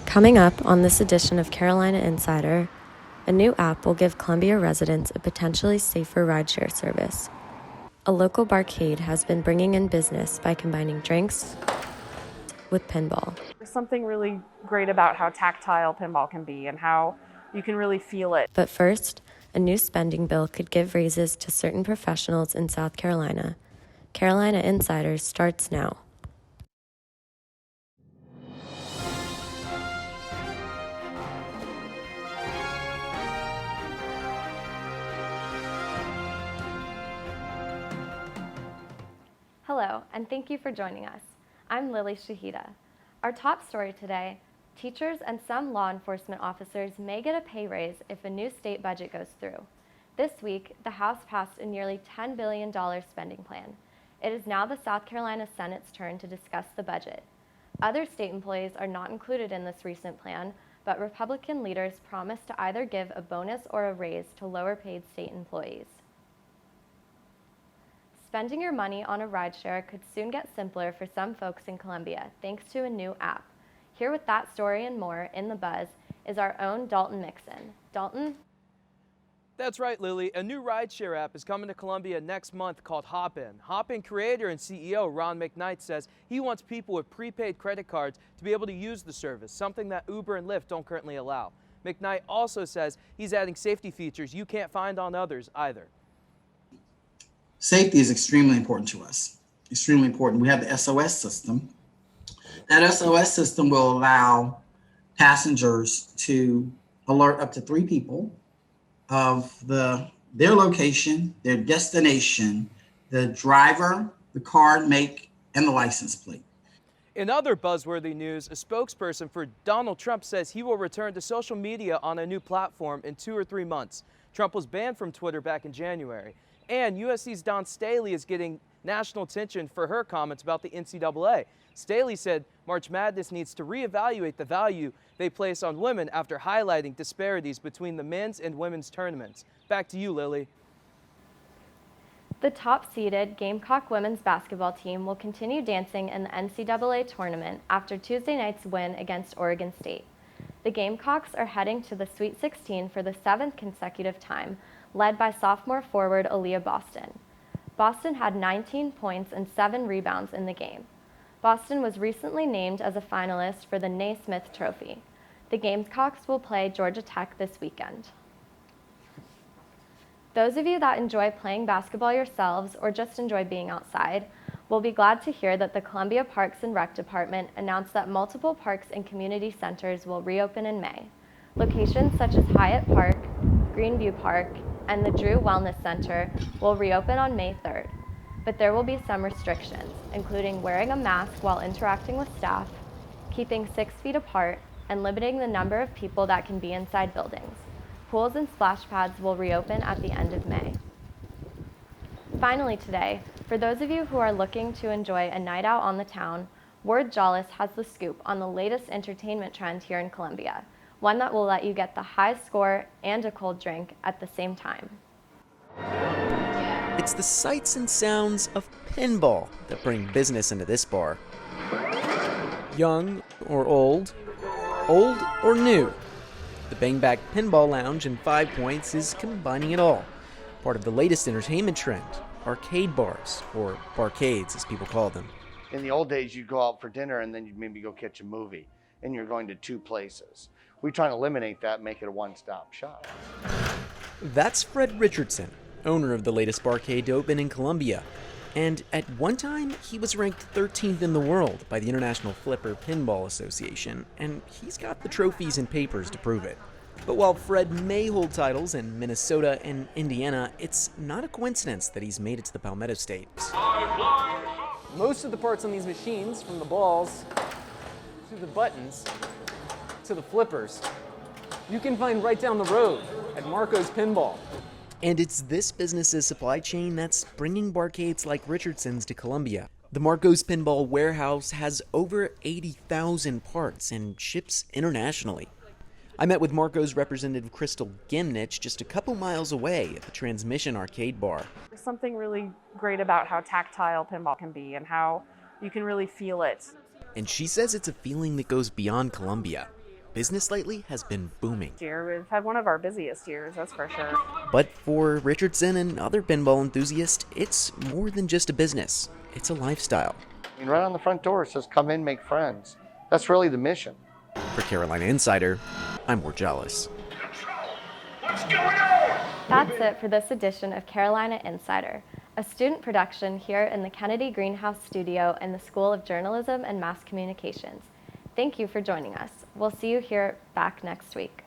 Coming up on this edition of Carolina Insider, a new app will give Colombia residents a potentially safer rideshare service. A local barcade has been bringing in business by combining drinks with pinball. There's something really great about how tactile pinball can be and how you can really feel it. But first, a new spending bill could give raises to certain professionals in South Carolina. Carolina Insider starts now. Hello, and thank you for joining us. I'm Shahida. Our top story today, teachers and some law enforcement officers may get a pay raise if a new state budget goes through. This week, the House passed a nearly $10 billion spending plan. It is now the South Carolina Senate's turn to discuss the budget. Other state employees are not included in this recent plan, but Republican leaders promised to either give a bonus or a raise to lower-paid state employees. Spending your money on a rideshare could soon get simpler for some folks in Colombia thanks to a new app. Here with that story and more in the buzz is our own Dalton Mixon. Dalton? That's right, Lily. A new rideshare app is coming to Colombia next month called Hopin. Hopin creator and CEO Ron McKnight says he wants people with prepaid credit cards to be able to use the service, something that Uber and Lyft don't currently allow. McKnight also says he's adding safety features you can't find on others either. Safety is extremely important to us, extremely important. We have the SOS system. That SOS system will allow passengers to alert up to 3 people of their location, their destination, the driver, the card make, and the license plate. In other buzzworthy news, a spokesperson for Donald Trump says he will return to social media on a new platform in 2 or 3 months. Trump was banned from Twitter back in January. And USC's Dawn Staley is getting national attention for her comments about the NCAA. Staley said March Madness needs to reevaluate the value they place on women after highlighting disparities between the men's and women's tournaments. Back to you, Lily. The top-seeded Gamecock women's basketball team will continue dancing in the NCAA tournament after Tuesday night's win against Oregon State. The Gamecocks are heading to the Sweet 16 for the 7th consecutive time, led by sophomore forward Aaliyah Boston. Boston had 19 points and 7 rebounds in the game. Boston was recently named as a finalist for the Naismith Trophy. The Gamecocks will play Georgia Tech this weekend. Those of you that enjoy playing basketball yourselves or just enjoy being outside will be glad to hear that the Columbia Parks and Rec Department announced that multiple parks and community centers will reopen in May. Locations such as Hyatt Park, Greenview Park, and the Drew Wellness Center will reopen on May 3rd. But there will be some restrictions, including wearing a mask while interacting with staff, keeping 6 feet apart, and limiting the number of people that can be inside buildings. Pools and splash pads will reopen at the end of May. Finally today, for those of you who are looking to enjoy a night out on the town, Word Jollis has the scoop on the latest entertainment trend here in Colombia, one that will let you get the high score and a cold drink at the same time. It's the sights and sounds of pinball that bring business into this bar. Young or old or new, the Bangback Pinball Lounge in 5 Points is combining it all. Part of the latest entertainment trend, arcade bars, or barcades as people call them. In the old days, you'd go out for dinner and then you'd maybe go catch a movie, and you're going to 2 places. We try to eliminate that, make it a one-stop shop. That's Fred Richardson, owner of the latest barcade to open in Colombia. And at one time, he was ranked 13th in the world by the International Flipper Pinball Association, and he's got the trophies and papers to prove it. But while Fred may hold titles in Minnesota and Indiana, it's not a coincidence that he's made it to the Palmetto State. Most of the parts on these machines, from the balls to the buttons to the flippers, you can find right down the road at Marco's Pinball. And it's this business's supply chain that's bringing barcades like Richardson's to Colombia. The Marco's Pinball warehouse has over 80,000 parts and ships internationally. I met with Marco's representative Crystal Gimnich just a couple miles away at the Transmission Arcade Bar. There's something really great about how tactile pinball can be and how you can really feel it. And she says it's a feeling that goes beyond Colombia. business lately has been booming. This year we've had one of our busiest years, that's for sure. But for Richardson and other pinball enthusiasts, it's more than just a business. It's a lifestyle. I mean, right on the front door it says, come in, make friends. That's really the mission. For Carolina Insider, I'm more jealous. What's going on? That's it for this edition of Carolina Insider, a student production here in the Kennedy Greenhouse studio in the School of Journalism and Mass Communications. Thank you for joining us. We'll see you here back next week.